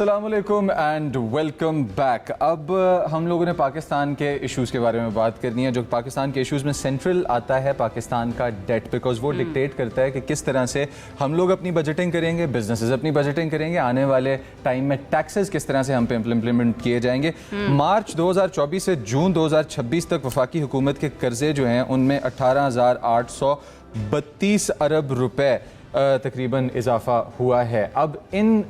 अस्सलामुअलैकुम and welcome back. अब हम लोगों ने पाकिस्तान के इश्यूज़ के बारे में बात करनी है। जो पाकिस्तान के इश्यूज़ में सेंट्रल आता है पाकिस्तान का डेट, बिकॉज वो डिक्टेट करता है कि किस तरह से हम लोग अपनी बजटिंग करेंगे, बिजनेसेस अपनी बजटिंग करेंगे, आने वाले टाइम में टैक्सेस किस तरह से हम पे इम्प्लीमेंट किए जाएंगे। मार्च 2024 से जून 2026 तक वफाकी हुकूमत के कर्जे जो हैं उनमें 18,832 अरब रुपए तकरीबन इजाफा हुआ है। अब इन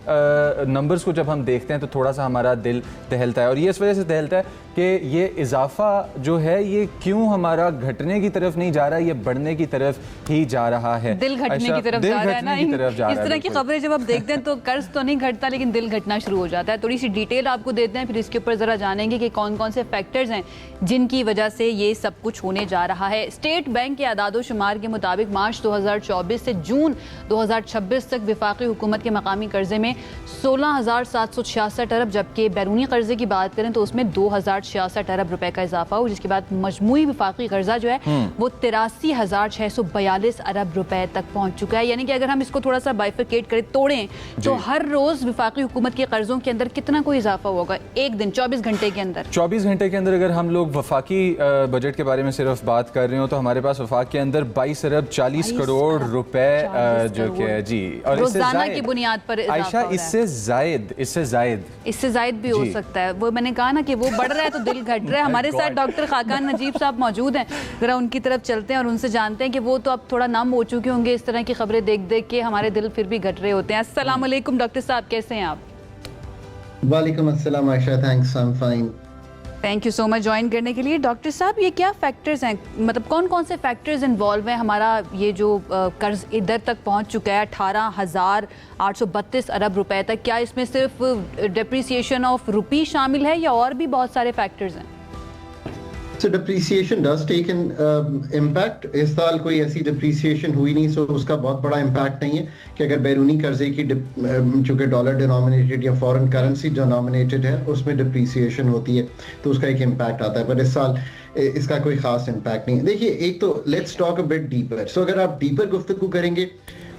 नंबर्स को जब हम देखते हैं तो थोड़ा सा हमारा दिल दहलता है, और ये इस वजह से दहलता है कि ये इजाफा जो है ये क्यों हमारा घटने की तरफ नहीं जा रहा, ये बढ़ने की तरफ ही जा रहा है। दिल घटने की तरफ जा रहा है ना। इस तरह की खबरें जब आप देखते हैं तो कर्ज तो नहीं घटता लेकिन दिल घटना शुरू हो जाता है। थोड़ी सी डिटेल आपको देते हैं, फिर इसके ऊपर जरा जानेंगे कि कौन कौन से फैक्टर्स हैं जिनकी वजह से ये सब कुछ होने जा रहा है। स्टेट बैंक के आदादो शुमार के मुताबिक मार्च 2024 से जून 2026 तक विफाकी हुकूमत के मकामी कर्जे में 16,766 अरब, जबकि बैरूनी कर्जे की बात करें तो उसमें 2,066 अरब रुपए का इजाफा हो, जिसके बाद मजमूई विफाकी कर्जा जो है वो 83,642 अरब रुपए तक पहुंच चुका है। यानी कि अगर हम इसको थोड़ा सा बाइफिकेट करें, तोड़ें, तो हर रोज विफाकी हुकूमत के कर्जों के अंदर कितना कोई इजाफा होगा एक दिन 24 घंटे के अंदर। 24 घंटे के अंदर अगर हम लोग वफाकी बजट के बारे में सिर्फ बात कर रहे हो तो हमारे पास वफाक के अंदर 22 अरब 40 करोड़ रुपए जो कि जी, और रोजाना की बुनियाद पर आयशा इससे जायद भी हो सकता है। वो मैंने कहा ना कि वो बढ़ रहा है तो दिल घट रहा है। हमारे साथ डॉक्टर खाकान नजीब साहब मौजूद हैं, जरा उनकी तरफ चलते हैं और उनसे जानते हैं कि वो तो अब थोड़ा नम हो चुके होंगे इस तरह की खबरें देख देख के, हमारे दिल फिर भी घट रहे होते हैं। अस्सलाम वालेकुम डॉक्टर साहब, कैसे हैं आप? वालेकुम अस्सलाम Ayesha, thanks, I am fine. Thank you so much join करने के लिए। डॉक्टर साहब, ये क्या फैक्टर्स हैं, मतलब कौन कौन से फैक्टर्स इन्वॉल्व हैं? हमारा ये जो कर्ज इधर तक पहुंच चुका है 18,832 अरब रुपए तक, क्या इसमें सिर्फ डिप्रिसिएशन ऑफ रुपी शामिल है या और भी बहुत सारे फैक्टर्स हैं? So depreciation does take an impact। इस साल कोई ऐसी depreciation हुई नहीं, so उसका बहुत बड़ा impact नहीं है कि अगर बैरूनी कर्जे की चूँकि डॉलर डिनोमिनेटेड या फॉरेन करेंसी डिनोमिनेटेड है उसमें depreciation होती है तो उसका एक impact आता है, पर इस साल इसका कोई खास impact नहीं है। देखिए, एक तो let's talk a bit deeper। so अगर आप deeper गुफ्तगू करेंगे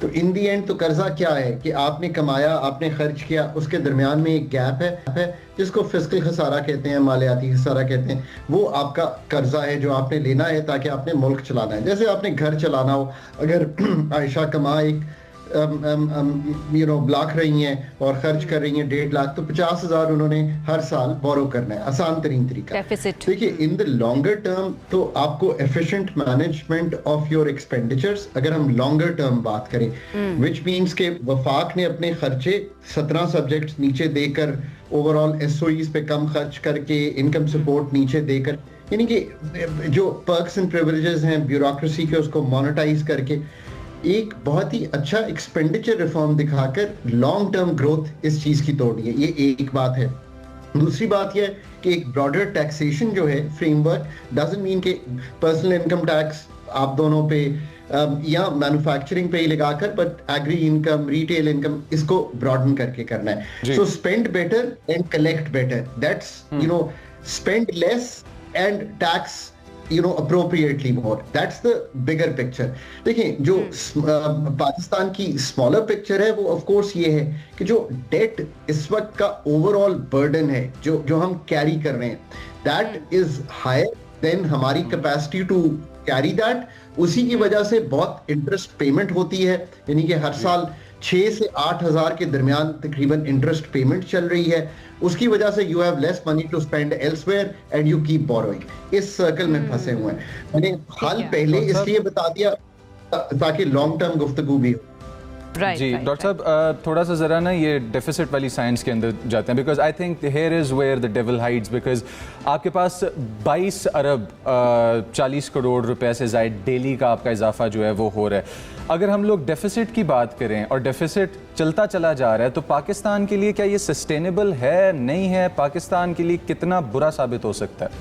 तो इन दी एंड तो कर्जा क्या है कि आपने कमाया, आपने खर्च किया, उसके दरमियान में एक गैप है जिसको फिस्कल खसारा कहते हैं, मालियाती खसारा कहते हैं। वो आपका कर्जा है जो आपने लेना है ताकि आपने मुल्क चलाना है। जैसे आपने घर चलाना हो, अगर आयशा कमा एक ब्लॉक रही हैं और खर्च कर रही हैं 1.5 लाख, तो 50,000 उन्होंने हर साल बोरो करना है, आसान तरीन तरीका। देखिए, इन द लॉन्गर टर्म तो आपको efficient management of your expenditures, अगर हम लॉन्गर टर्म बात करें, विच मीन्स के वफाक ने अपने खर्चे 17 सब्जेक्ट्स नीचे देकर, ओवरऑल एसओईज पे कम खर्च करके, इनकम सपोर्ट नीचे देकर, यानी कि जो पर्क्स एंड प्रिविलेजेस हैं ब्यूरोक्रेसी के, उसको मोनेटाइज करके एक बहुत ही अच्छा एक्सपेंडिचर रिफॉर्म दिखाकर लॉन्ग टर्म ग्रोथ इस चीज की तोड़नी है। ये एक बात है। दूसरी बात यह है कि एक ब्रॉडर टैक्सेशन जो है फ्रेमवर्क डजंट मीन कि पर्सनल इनकम टैक्स आप दोनों पे या मैन्युफैक्चरिंग पे ही लगाकर, but agri income, retail income, इसको ब्रॉडन करके करना है। So spend better and collect better, that's spend less and tax appropriately more, that's the bigger picture। देखिए, जो पाकिस्तान की स्मॉलर पिक्चर है वो ऑफ कोर्स ये है कि जो डेट इस वक्त का ओवरऑल बर्डन है जो हम कैरी कर रहे हैं, दैट इज हायर देन हमारी कैपेसिटी टू कैरी दैट। उसी की वजह से बहुत इंटरेस्ट पेमेंट होती है, यानी कि हर साल 6 से 8 हज़ार के दरमियान तकरीबन इंटरेस्ट पेमेंट चल रही है। उसकी वजह से you have less money to spend elsewhere and you keep borrowing. इस सर्कल में फंसे हुए हैं। मैंने हाल पहले इसलिए बता दिया ताकि लॉन्ग टर्म गुफ्तगू भी हो। जी डॉक्टर साहब, थोड़ा सा ज़रा ना ये डेफिसिट वाली साइंस के अंदर जाते हैं, because I think here is where the devil hides, because आपके पास 22 अरब 40 करोड़ रुपए से ज़ायद डेली का आपका इजाफा जो है वो हो रहा है। अगर हम लोग डेफिसिट की बात करें और डेफिसिट चलता चला जा रहा है तो पाकिस्तान के लिए क्या ये सस्टेनेबल है, नहीं है? पाकिस्तान के लिए कितना बुरा साबित हो सकता है?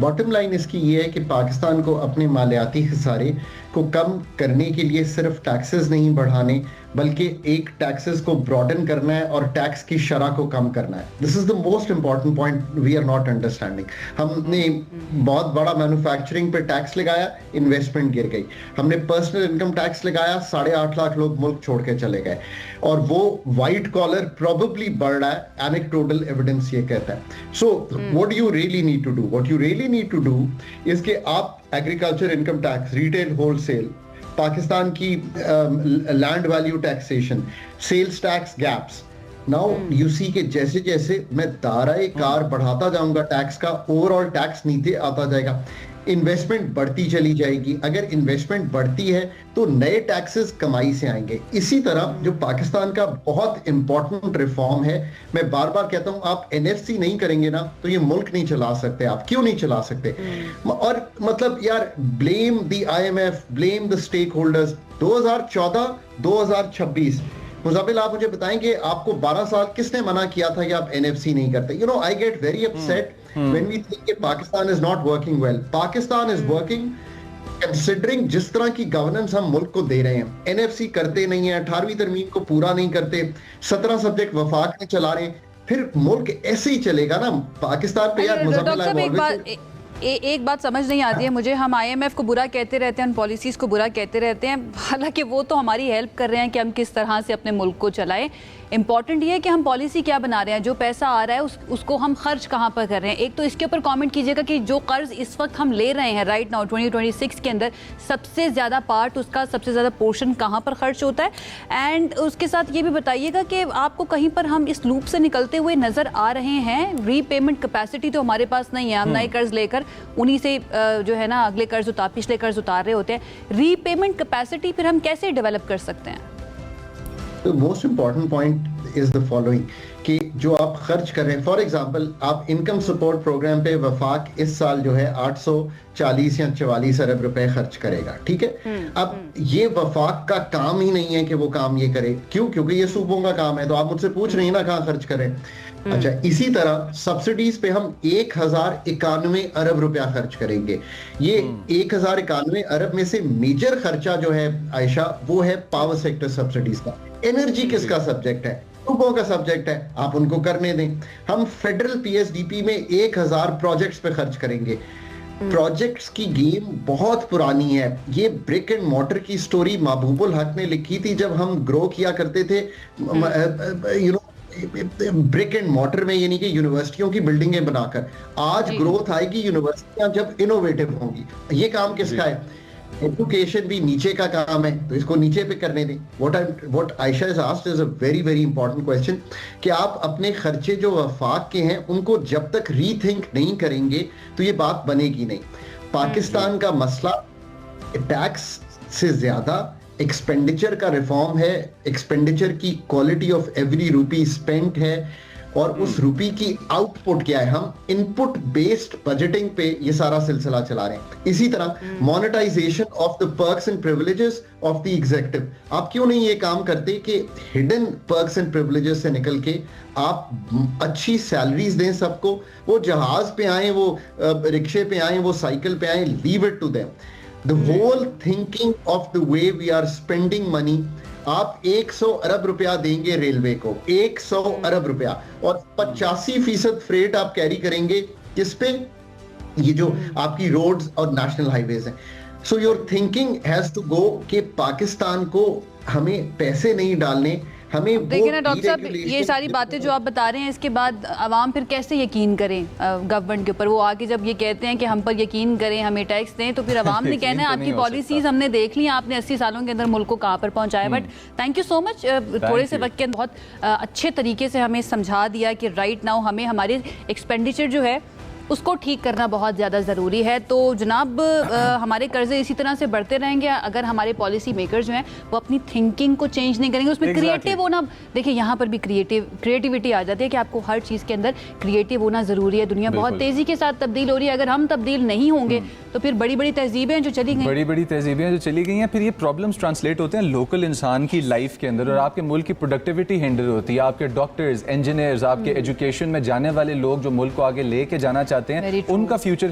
बॉटम लाइन इसकी ये है कि पाकिस्तान को अपने मालियाती खसारे को कम करने के लिए सिर्फ टैक्सेस नहीं बढ़ाने, बल्कि एक टैक्सेस को ब्रॉडन करना है और टैक्स की शरह को कम करना है। This is the most important point we are not understanding. हमने बहुत बड़ा मैन्युफैक्चरिंग पे टैक्स लगाया, इन्वेस्टमेंट गिर गई। हमने पर्सनल इनकम टैक्स लगाया, 8.5 लाख लोग मुल्क छोड़ के चले गए, और वो व्हाइट कॉलर प्रोबेबली बढ़ रहा है, एनेक्डोटल एविडेंस ये कहता है। So what you really need to do, what you really need to do is कि आप agriculture income tax, retail wholesale, Pakistan की land value taxation, sales tax gaps, now you see के जैसे जैसे मैं दायरे कार बढ़ाता जाऊंगा टैक्स का, ओवरऑल टैक्स नीचे आता जाएगा, इन्वेस्टमेंट बढ़ती चली जाएगी। अगर इन्वेस्टमेंट बढ़ती है तो नए टैक्सेस कमाई से आएंगे। इसी तरह जो पाकिस्तान का बहुत इंपॉर्टेंट रिफॉर्म है, मैं बार बार कहता हूं, आप एनएफसी नहीं करेंगे ना तो ये मुल्क नहीं चला सकते। आप क्यों नहीं चला सकते? और मतलब यार, blame the IMF, blame the stakeholders. 2014 2026 मुजाबिल, आप मुझे बताएंगे आपको 12 साल किसने मना किया था कि आप एनएफसी नहीं करते? You know, I get very upset when we think कि Pakistan is not working well. Pakistan is working considering जिस तरह की गवर्नेंस हम मुल्क को दे रहे हैं। एनएफसी करते नहीं है, 18वीं तरमीम को पूरा नहीं करते, 17 सब्जेक्ट वफाक में चला रहे हैं, फिर मुल्क ऐसे ही चलेगा ना पाकिस्तान पे। यार मुजाबिल, एक बात समझ नहीं आती है मुझे, हम IMF को बुरा कहते रहते हैं, उन पॉलिसीज़ को बुरा कहते रहते हैं, हालांकि वो तो हमारी हेल्प कर रहे हैं कि हम किस तरह से अपने मुल्क को चलाएं। इंपॉर्टेंट ये है कि हम पॉलिसी क्या बना रहे हैं, जो पैसा आ रहा है उसको हम खर्च कहाँ पर कर रहे हैं। एक तो इसके ऊपर कमेंट कीजिएगा कि जो कर्ज इस वक्त हम ले रहे हैं राइट नाउ 2026 के अंदर, सबसे ज़्यादा पार्ट उसका, सबसे ज़्यादा पोर्शन कहाँ पर खर्च होता है। एंड उसके साथ ये भी बताइएगा कि आपको कहीं पर हम इस लूप से निकलते हुए नज़र आ रहे हैं। रीपेमेंट कैपेसिटी तो हमारे पास नहीं है, हम नए कर्ज लेकर उन्हीं से जो है ना अगले कर्ज पिछले कर्ज उतार रहे होते हैं। रीपेमेंट कैपेसिटी फिर हम कैसे डेवलप कर सकते हैं? The most important point is the following, कि जो आप खर्च कर रहे हैं, फॉर एग्जांपल आप इनकम सपोर्ट प्रोग्राम पे वफाक इस साल जो है 840 या 44 अरब रुपए खर्च करेगा, ठीक है। अब ये वफाक का काम ही नहीं है कि वो काम ये करे, क्यों? क्योंकि ये सूबों का काम है, तो आप मुझसे पूछ रही हैं ना कहाँ खर्च करें। अच्छा, इसी तरह सब्सिडीज पे हम 1091 अरब रुपया खर्च करेंगे। ये 1091 अरब में से मेजर खर्चा जो है आयशा, वो है पावर सेक्टर सब्सिडीज का। एनर्जी किसका सब्जेक्ट है? सूबों का सब्जेक्ट है, आप उनको करने दें। हम फेडरल PSDP में 1000 प्रोजेक्ट्स पे खर्च करेंगे। प्रोजेक्ट्स की गेम बहुत पुरानी है। ये ब्रिक एंड मॉर्टर की स्टोरी महबूबुल हक ने लिखी थी जब हम ग्रो किया करते थे, you know, brick and mortar में, यानी कि यूनिवर्सिटियों की बिल्डिंगें बनाकर। आज ग्रोथ आएगी यूनिवर्सिटियां जब इनोवेटिव होंगी। ये काम किसका है? एजुकेशन भी नीचे का काम है, तो इसको नीचे पे करने दें। What Ayesha has asked is a very very important question, कि आप अपने खर्चे जो वफाक के हैं उनको जब तक रीथिंक नहीं करेंगे तो ये बात बनेगी नहीं। पाकिस्तान का मसला टैक्स से ज्यादा एक्सपेंडिचर का रिफॉर्म है। एक्सपेंडिचर की quality of every rupee spent है, और उस रुपी की आउटपुट क्या है। हम इनपुट बेस्ड बजटिंग पे ये सारा सिलसिला चला रहे हैं। इसी तरह monetisation of the perks and privileges of the executive. आप क्यों नहीं ये काम करते कि हिडन पर्क्स एंड प्रिविलेजेस से निकल के आप अच्छी सैलरीज दें सबको? वो जहाज पे आए, वो रिक्शे पे आए, वो साइकिल पे आए, leave it to them. The whole thinking of the way we are spending money, आप 100 अरब रुपया देंगे रेलवे को, 100 अरब रुपया, और 85% फ्रेट आप कैरी करेंगे किस पे? ये जो आपकी रोड्स और नेशनल हाईवेज हैं। So your thinking has to go कि पाकिस्तान को हमें पैसे नहीं डालने, हमें देखिए ना डॉक्टर साहब, ये सारी बातें जो आप बता रहे हैं, इसके बाद आवाम फिर कैसे यकीन करें गवर्नमेंट के ऊपर? वो आके जब ये कहते हैं कि हम पर यकीन करें, हमें टैक्स दें, तो फिर आवाम ने कहना है आपकी पॉलिसीज हमने देख ली, आपने 80 सालों के अंदर मुल्क को कहाँ पर पहुंचाया। But thank you so much, थोड़े से वक्त के अंदर बहुत अच्छे तरीके से हमें समझा दिया कि राइट नाउ हमें हमारे एक्सपेंडिचर जो है उसको ठीक करना बहुत ज़्यादा ज़रूरी है। तो जनाब, हमारे कर्जे इसी तरह से बढ़ते रहेंगे अगर हमारे पॉलिसी मेकर जो हैं वो अपनी थिंकिंग को चेंज नहीं करेंगे, उसमें क्रिएटिव होना। देखिए यहाँ पर भी क्रिएटिविटी आ जाती है कि आपको हर चीज़ के अंदर क्रिएटिव होना ज़रूरी है। दुनिया बहुत तेज़ी के साथ तब्दील हो रही है, अगर हम तब्दील नहीं होंगे तो फिर बड़ी बड़ी तहजीबें जो चली गई हैं, फिर ये प्रॉब्लम्स ट्रांसलेट होते हैं लोकल इंसान की लाइफ के अंदर, और आपके मुल्क की प्रोडक्टिविटी हिंडर होती है। आपके डॉक्टर्स, इंजीनियर्स, आपके एजुकेशन में जाने वाले लोग जो मुल्क को आगे लेके जाना चाहते हैं, उनका फ्यूचर